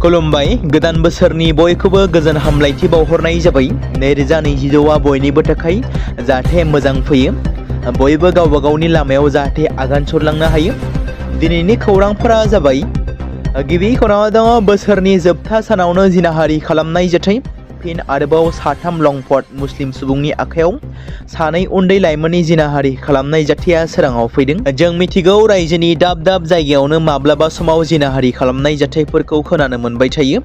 खुलुमबाय गोदान बोसोरनि बयखौबो गोजोन हामलायथि बावहरनाय जाबाय। 2026आ बयनिबो थाखाय जाहाथे मोजां फैयो, बयबो गावबा गावनि लामायाव जाहाथे आगान सुरलांनो हायो। दिनैनि खौरांफोरा जाबाय, गिबि खौराङाव दङ बोसोरनि जोबथा सानावनो जिनाहारि खालामनाय जाथाय। फिन आरोबाव साथाम लंपट मुस्लिम सुबुंनि आखायाव सानै उन्दै लाइमोननि जिनाहारि खालामनाय जाथाया सोराङाव फैदों। जों मिथिगौ रायजोनि दाब दाब जायगायावनो माब्लाबा समाव जिनाहारि खालामनाय जाथायफोरखौ खोनानो मोनबाय थायो।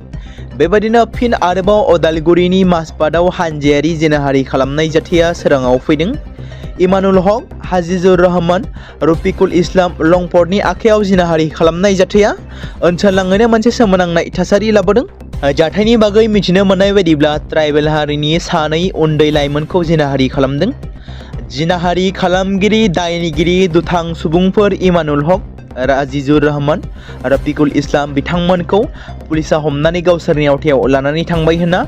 बेबायदिनो फिन आरोबाव अदालगुरिनि मासबादआव हानजायारि जिनाहारि खालामनाय जाथाया सोराङाव फैदों। इमानुल हक, हाजिजुर रहमान, रफिकुल इस्लाम लंपटनि आखायाव जिनाहारि खालामनाय जाथाया ओनसोलनाङैनो मोनसे सोमोनांनाय थासारि लाबोदों। जाथायनि बागै मिथिनो मोननाय बायदिब्ला ट्राइबेल हारिनि सानै उन्दै लाइमोनखौ जिनाहारि खालामदों। जिनाहारि खालामगिरि दायनिगिरि दुथां सुबुंफोर इमानुल हक, हाजिजुर रहमान, रफिकुल इस्लाम बिथांमोनखौ पुलिसा हमनानै गावसोरनि आवथायाव लानानै थांबाय होनना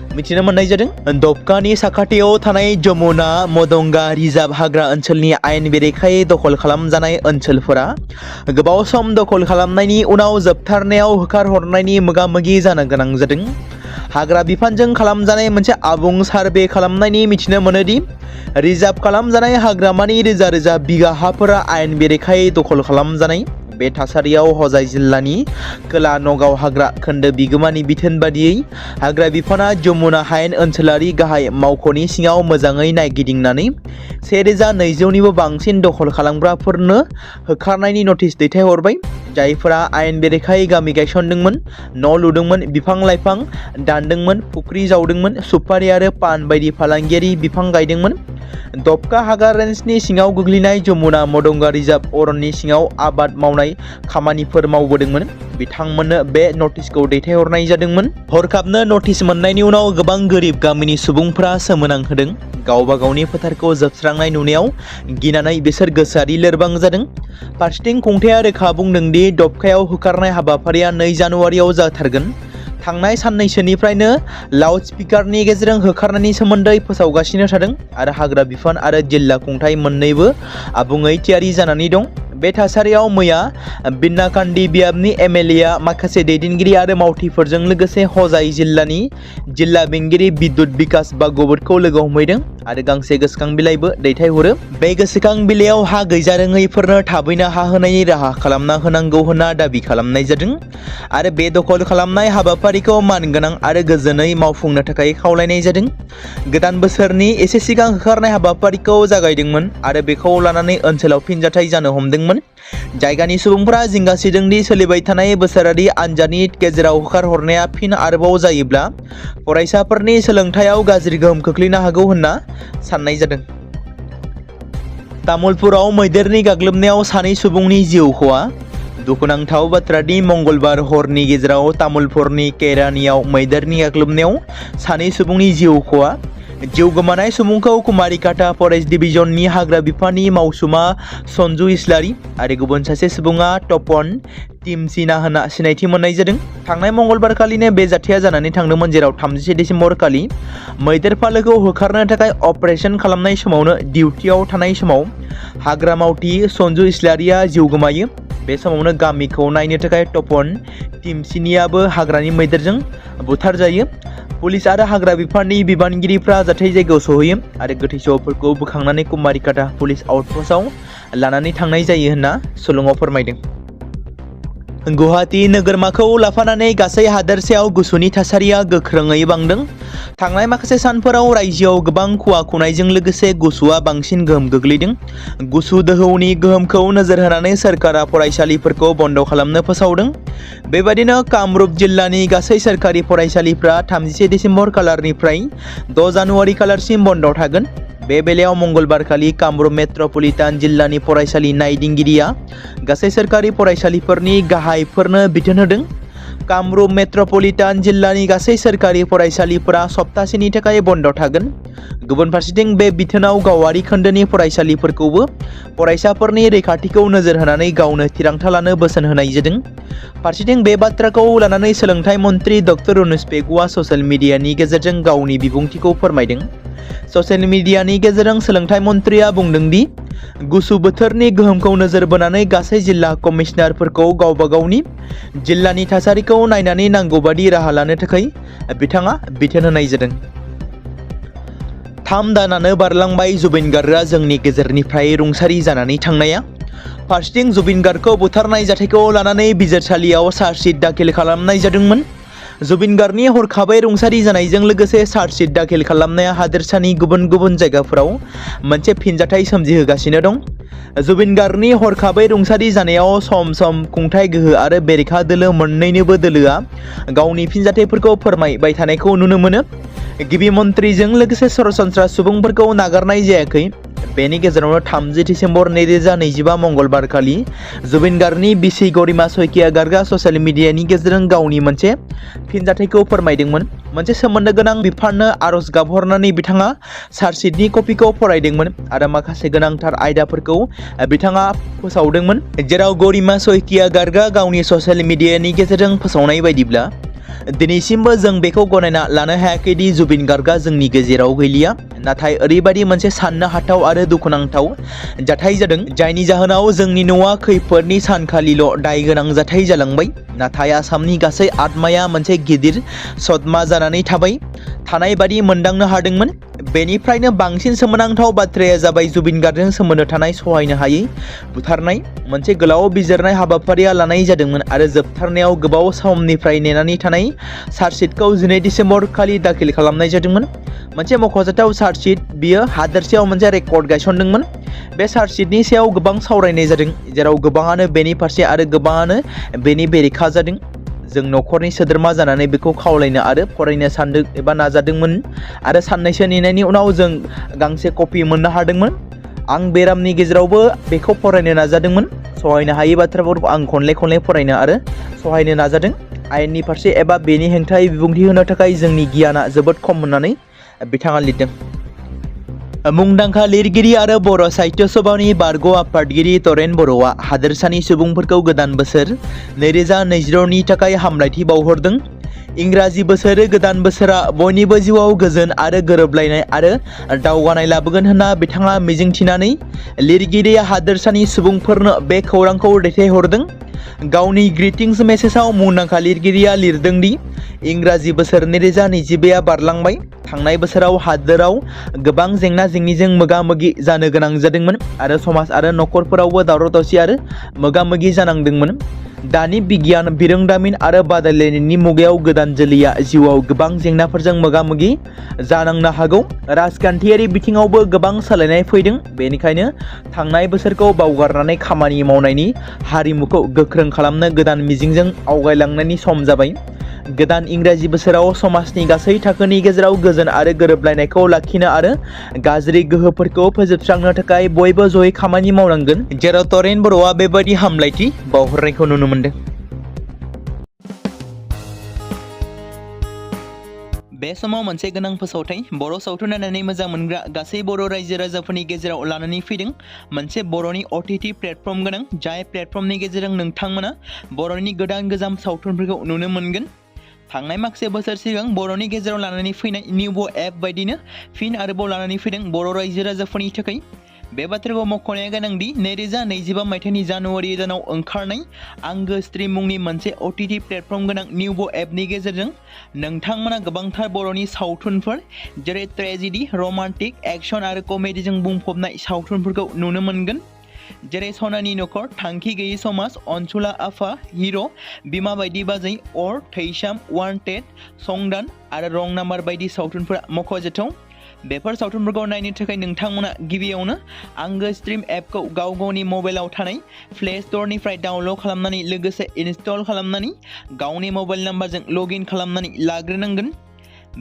मिथिनो मोननाय जादों। दबकानि साखाथियाव थानाय जमुना मदंगा रिजार्भ हाग्रा ओनसोलनि आयेन बेरेखायै दखल खालामजानाय ओनसोलफोरा गोबाव सम दखल खालामनायनि उनाव जोबथारनायाव होखारहरनायनि मोगा-मोगि जानो गोनां जादों। हाग्रा बिफानजों खालामजानाय मोनसे आबुं सार्भे खालामनायनि मिथिनो मोनोदि रिजार्भ खालामजानाय हाग्रामानि रोजा रोजा बिगा हाफोरा आयेन बेरेखायै दखल खालामजानाय। बे थासारियाव हजाय जिल्लानि खोला नगाव हाग्रा खोन्दो बिगोमानि बिथोन बादियै हाग्रा बिफाना जमुना हायेन ओनसोलारि गाहाय मावख'नि सिङाव मोजाङै नायगिदिंनानै 1200निबो बांसिन दखल खालामग्राफोरनो होखारनायनि नटिस दैथायहरबाय। जायफोरा आयेन बेरेखायै गामि गायसनदोंमोन, न' लुदोंमोन, बिफां-लाइफां दानदोंमोन, फुख्रि जावदोंमोन, सुपारि आरो पान बायदि फालांगियारि बिफां गायदोंमोन। दबका हाग्रा रेन्जनि सिङाव गोग्लैनाय जमुना मदंगा रिजार्भ अरननि सिङाव आबाद मावनाय खामानिफोर मावबोदोंमोन, बिथांमोननो बे नटिसखौ दैथायहरनाय जादोंमोन। हरखाबनो नटिस मोननायनि उनाव गोबां गोरिब गामिनि सुबुंफोरा सोमोनांहोदों। गावबा गावनि फोथारखौ जोबस्रांनाय नुनायाव गिनानै बिसोर गोसोआरि लोरबां जादों। फारसेथिं खुंथाया रोखा बुंदों दि दबकायाव होखारनाय हाबाफारिया 2 जानुवारियाव जाथारगोन। थांनाय साननैसोनिफ्रायनो लाउड स्पिकारनि गेजेरजों होखारनायनि सोमोन्दै फोसावगासिनो थादों आरो हाग्रा बिफान आरो जिल्ला खुंथाय मोन्नैबो आबुङै थियारि जानानै दं। बे थासारियाव मैया बिन्नाकान्दी बियाबनि एमएलएआ माखासे दैदेनगिरि आरो मावथिफोरजों लोगोसे हजाय जिल्लानि जिल्ला बेंगिरि बिद्युत बिकास भागवतखौ लोगो हमहैदों आरो गांसे गोसोखां बिलाइबो दैथायहरो। बे गोसोखां बिलाइयाव हा गैजारोङैफोरनो थाबैनो हा होनायनि राहा खालामना होनांगौ होनना दाबि खालामनाय जादों आरो बे दखल खालामनाय हाबाफारिखौ मानगोनां आरो गोजोनै मावफुंनो थाखाय खावलायनाय जादों। गोदान बोसोरनि एसे सिगां होखारनाय हाबाफारिखौ जागायदोंमोन आरो बेखौ लानानै ओनसोलाव फिनजाथाय जानो हमदोंमोन। जायगानि सुबुंफोरा जिंगासिदों दि सोलिबाय थानाय बोसोरारि आनजादनि गेजेराव होखारहरनाया फिन आरोबाव जायोब्ला फरायसाफोरनि सोलोंथायाव गाज्रि गोहोम खोख्लैनो हागौ होनना साननाय जादों। तामुलपुराव मैदेरनि गाग्लोबनायाव सानै सुबुंनि जिउ खहा। दुखुनांथाव बाथ्रादि मंगलबार हरनि गेजेराव तामुलपुरनि केरानियाव मैदेरनि गाग्लोबनायाव सानै सुबुंनि जिउ खहा। जिउ गोमानाय सुबुंखौ कुमारिकाटा फरेस्ट डिभिजननि हाग्रा बिफाननि मावसुमा सन्जु इस्लारि आरो गुबुन सासे सुबुङा तपन टिमसिना होनना सिनायथि मोननाय जादों। थांनाय मंगलबार खालिनो बे जाथाया जानानै थांदोंमोन, जेराव 31 दिसेम्बर खालि मैदेर फालोखौ होखारनो थाखाय अपारेशन खालामनाय समावनो डिउटियाव थानाय समाव हाग्रा मावथि सन्जु इस्लारिया जिउ गोमायो। बे समावनो गामिखौ नायनो थाखाय तपन टिमसिनियाबो हाग्रानि मैदेरजों बुथारजायो। पुलिस आरो हाग्रा बिफाननि बिबानगिरिफ्रा जाथाय जायगायाव सहैयो आरो गोथै सहफोरखौ बोखांनानै कुमारिकाटा पुलिस आउटपस्टआव लानानै थांनाय जायो होनना सुलुङाव फोरमायदों। गुवाहाटी नोगोरमाखौ लाफानानै गासै हादोरसायाव गुसुनि थासारिया गोख्रोङै बांदों। थांनाय माखासे सानफोराव रायजोआव गोबां खुवा खुनायजों लोगोसे गुसुआ बांसिन गोहोम गोग्लैदों। गुसु दोहौनि गोहोमखौ नोजोर होनानै सोरखारा फरायसालिफोरखौ बन्द खालामनो फोसावदों। बेबायदिनो कामरुप जिल्लानि गासै सोरखारि फरायसालिफ्रा 31 दिसेम्बर खालारनिफ्राय 6 जानुवारि खालारसिम बन्द थागोन। बे बेलायाव मंगलबार खालि कामरुप मेट्रपलिटान जिल्लानि फरायसालि नायदिंगिरिया गासै सोरखारि फरायसालिफोरनि गाहायफोरनो बिथोन होदों। कामरुप मेट्रपलिटान जिल्लानि गासै सोरखारि फरायसालिफोरा सप्तासेनि थाखाय बन्द थागोन। गुबुन फारसेथिं बे बिथोनाव गावारि खोन्दोनि फरायसालिफोरखौबो फरायसाफोरनि रैखाथिखौ नोजोर होनानै गावनो थिरांथा लानो बोसोन होनाय जादों। फारसेथिं बे बाथ्राखौ लानानै सोलोंथाइ मन्त्रि डक्टर रुनुस पेगुआ ससियेल मिडियानि गेजेरजों गावनि बिबुंथिखौ फोरमायदों। ससियेल मिडियानि गेजेरजों सोलोंथाइ मन्थ्रिया बुंदों दि गुसु बोथोरनि गोहोमखौ नोजोर बोनानै गासै जिल्ला कमिशनारफोरखौ गावबा गावनि जिल्लानि थासारिखौ नायनानै नांगौ बादि राहा लानो थाखाय बिथाङा बिथोन होनाय जादों। 3 दानानो बारलांबाय जुबिन गार्गआ जोंनि गेजेरनिफ्राय रुंसारि जानानै थांनाया। फारसेथिं जुबिन गार्गखौ बुथारनाय जाथायखौ लानानै बिजिरसालियाव चार्जशीट दाखिल खालामनाय जादोंमोन। जुबिन गार्गनि हरखाबै रुंसारि जानायजों लोगोसे चार्जशीट दाखिल खालामनाया हादोरसानि गुबुन गुबुन जायगाफोराव मोनसे फिनजाथाय सोमजिहोगासिनो दं। जुबिन गार्गनि हरखाबै रुंसारि जानायाव सम सम खुंथाय गोहो आरो बेरेखा दोलो मोन्नैनोबो दोलोआ गावनि फिनजाथायफोरखौ फोरमायबाय थानायखौ नुनो मोनो। गिबि मन्थ्रिजों लोगोसे सरासनस्रा सुबुंफोरखौ नागारनाय जायाखै। बेनि गेजेरावनो 30 दिसेम्बर 2025 मंगलबार खालि जुबिन गार्गनि बिसि गरिमा शइकिया गार्गआ ससियेल मिडियानि गेजेरजों गावनि मोनसे फिनजाथायखौ फोरमायदोंमोन। मोनसे सोमोन्दो गोनां बिफाननो आरज गाबहरनानै बिथाङा चार्जशीटनि कपिखौ फरायदोंमोन आरो माखासे गोनांथार आयदाफोरखौ बिथाङा फोसावदोंमोन, जेराव गरिमा शइकिया गार्गआ गावनि ससियेल मिडियानि गेजेरजों फोसावनाय बायदिब्ला दिनैसिमबो जों बेखौ गनायना लानो हायाखै दि जुबिन गार्गआ जोंनि गेजेराव गैलिया, नाथाय ओरैबायदि मोनसे साननो हाथाव आरो दुखुनांथाव जाथाय जादों जायनि जाहोनाव जोंनि न'आ खैफोदनि सानखालिल' दाय गोनां जाथाय जालांबाय, नाथाय आसामनि गासै आत्माया मोनसे गिदिर सदमा जानानै थानाय बादि मोनदांनो हादोंमोन। बेनिफ्रायनो बांसिन सोमोनांथाव बाथ्राया जाबाय जुबिन गार्गजों सोमोन्दो थानाय सहायनो हायै बुथारनाय। मोनसे गोलाव बिजिरनाय हाबाफारिया लानाय जादोंमोन आरो जोबथारनायाव गोबाव समनिफ्राय नेनानै थानाय चार्जशीटखौ 12 दिसेम्बर खालि दाखिल खालामनाय जादोंमोन। मोनसे मख'जाथाव चार्जशीट, बियो हादोरसायाव मोनसे रेकर्ड गायसनदोंमोन। बे चार्जशीटनि सायाव गोबां सावरायनाय जादों, जेराव गोबाङानो बेनि फारसे आरो गोबाङानो बेनि बेरेखा जादों। जों नखरनि सोद्रोमा जानानै बेखौ खावलायनो आरो फरायनो सानदों एबा नाजादोंमोन आरो साननैसो नेनायनि उनाव जों गांसे कपि मोननो हादोंमोन। आं बेरामनि गेजेरावबो बेखौ फरायनो नाजादोंमोन। सहायनो हायै बाथ्राफोरखौ आं खनले फरायनो आरो सहायनो नाजादों। आयेननि फारसे एबा बेनि हेंथायै बिबुंथि होनो थाखाय जोंनि गियाना जोबोद खम होननानै बिथाङा लिरदों। मुंदांखा लिरगिरि आरो बर' साहित्य सभानि बारग' आफादगिरि तरेन बर'आ हादोरसानि सुबुंफोरखौ गोदान बोसोर 2026 नि थाखाय हामलायथि बावहरदों। इंराजि बोसोर गोदान बोसोरा बयनिबो जिउआव गोजोन आरो गोरोबलायनाय आरो दावगानाय लाबोगोन होनना बिथाङा मिजिंथिनानै लिरगिरिया हादोरसानि सुबुंफोरनो बे खौरांखौ दैथायहरदों। गावनि ग्रीटिंस मेसेजाव मुंदांखा लिरगिरिया लिरदों दि इंराजि बोसोर 2025 बारलांबाय। थांनाय बोसोराव हादोराव गोबां जेंना जेंनिजों मोगा-मोगि जानो गोनां जादोंमोन आरो समाज आरो नखरफोरावबो दावराव-दावसि आरो मोगा-मोगि जानांदोंमोन। दानि बिगियान, बिरोंदामिन आरो बादायलायनायनि मुगायाव गोदान जोलैया जिउआव गोबां जेंनाफोरजों मोगा-मोगि जानांनो हागौ। राजखान्थियारि बिथिङावबो गोबां सोलायनाय फैदों। बेनिखायनो थांनाय बोसोरखौ बावगारनानै खामानि मावनायनि हारिमुखौ गोख्रों खालामनो गोदान मिजिंजों आवगायलांनायनि सम जाबाय। गोदान इंराजि बोसोराव समाजनि गासै थाखोनि गेजेराव गोजोन आरो गोरोबलायनायखौ लाखिनो आरो गाज्रि गोहोफोरखौ फोजोबस्रांनो थाखाय बयबो जयै खामानि मावनांगोन, जेराव तरेन बर'आ बेबायदि हामलायथि बावहरनायखौ नुनो मोनदों। बे समाव मोनसे गोनां फोसावथाय बर' सावथुन नायनानै मोजां मोनग्रा गासै बर' रायजो राजाफोरनि गेजेराव लानानै फैदों। मोनसे बर'नि OTT प्लेटफर्म गोनां, जाय प्लेटफर्मनि गेजेरजों नोंथांमोना बर'नि गोदान गोजाम सावथुनफोरखौ नुनो मोनगोन। थांनाय माखासे बोसोर सिगां बर'नि गेजेराव लानानै फैनाय निउबो एप बायदिनो फिन आरोबाव लानानै फैदों बर' रायजो राजाफोरनि थाखाय। बे बाथ्राखौ मख'नाया गोनांदि 2025 मायथाइनि जानुवारि दानाव ओंखारनाय आंगो स्ट्रीम मुंनि मोनसे OTT प्लेटफर्म गोनां निउबो एपनि गेजेरजों नोंथांमोना गोबांथार बर'नि सावथुनफोर, जेरै ट्रेजेडी, रमान्टिक, एक्शन आरो कमेडीजों बुंफबनाय सावथुनफोरखौ नुनो मोनगोन। जेरै सनानि नखर, थांखि गैयै समाज, अनसुला आफा, हिर', बिमा बायदि बाजै, अर, थैसाम, वान्टेड, संदान आरो रं नाम्बार बायदि सावथुनफोरा मख'जाथाव। बेफोर सावथुनफोरखौ नायनो थाखाय नोंथांमोना गिबियावनो आंगो स्ट्रीम एपखौ गावनि मबाइलाव थानाय प्ले स्ट'रनिफ्राय डाउनल'ड खालामनानै लोगोसे इनस्टल खालामनानै गावनि मबाइल नाम्बारजों लगइन खालामनानै लाग्रोनांगोन।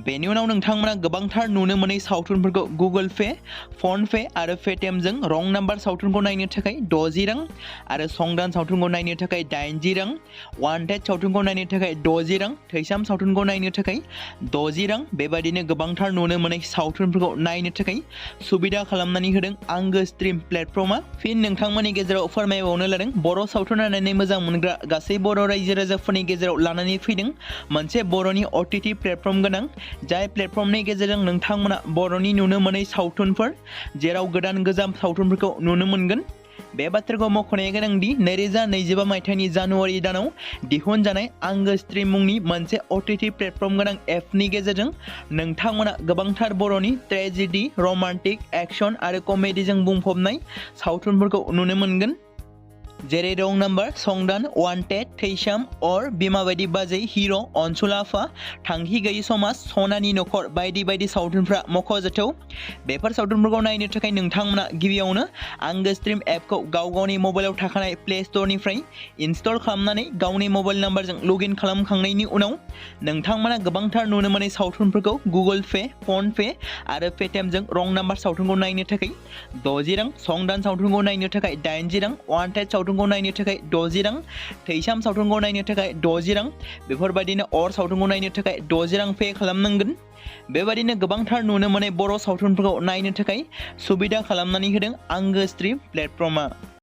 बेनि उनाव नोंथांमोना गोबांथार नुनो मोनै सावथुनफोरखौ गुगोल पे, फन पे आरो पेटिएमजों रं नाम्बार सावथुनखौ नायनो थाखाय 60 रां आरो संदान सावथुनखौ नायनो थाखाय 80 रां, वान्टेड सावथुनखौ नायनो थाखाय 60 रां, थैसाम सावथुनखौ नायनो थाखाय 60 रां, बेबायदिनो गोबांथार नुनो मोनै सावथुनफोरखौ नायनो थाखाय सुबिदा खालामनानै होदों आंगो स्ट्रीम प्लेटफर्मआ। फिन नोंथांमोननि गेजेराव फोरमायबावनो लादों बर' सावथुन नायनानै मोजां मोनग्रा गासै बर' रायजो राजाफोरनि गेजेराव लानानै फैदों मोनसे बर'नि OTT प्लेटफर्म गोनां जाय प्लेटफर्मनि गेजेरजों नोंथांमोना बर'नि नुनो मोनै सावथुनफोर जेराव गोदान गोजाम सावथुनफोरखौ नुनो मोनगोन। बे बाथ्राखौ मख'नाया गोनांदि 2025 मायथाइनि जानुवारि दानाव दिहुनजानाय आंगो स्ट्रिम मुंनि मोनसे OTT प्लेटफर्म गोनां एपनि गेजेरजों नोंथांमोना गोबांथार बर'नि ट्रेजेडी, रमान्टिक, एक्शन आरो कमेडीजों बुंफबनाय सावथुनफोरखौ नुनो मोनगोन। जेरै रं नाम्बार, संदान, वान्टेड, थैसाम, अर, बिमा बायदि बाजै, हिर', अनसुला आफा, थांखि गैयि समाज, सनानि नखर बायदि बायदि सावथुनफ्रा मख'जाथाव। बेफोर सावथुनफोरखौ नायनो थाखाय नोंथांमोना गिबियावनो आंगो स्ट्रिम एपखौ गावनि मबाइलाव थाखानाय प्ले स्ट'रनिफ्राय इनस्टल खालामनानै गावनि मबाइल नाम्बारजों लगइन खालामखांनायनि उनाव नोंथांमोना गोबांथार नुनो मोनै सावथुनफोरखौ गुगोल पे, फन पे आरो पेटिएमजों रं नाम्बार सावथुनखौ नायनो थाखाय 60 रां, संदान सावथुनखौ नायनो थाखाय 80 रां, वान्टेड सावथुनखौ नायनो थाखाय 60 रां, थैसाम सावथुनखौ नायनो थाखाय 60 रां, बेफोरबायदिनो अर सावथुनखौ नायनो थाखाय 60 रां पे खालामनांगोन। बेबायदिनो गोबांथार नुनो मोनै बर' सावथुनफोरखौ नायनो थाखाय सुबिदा खालामनानै होदों आंगो स्ट्रिम प्लेटफर्मआ।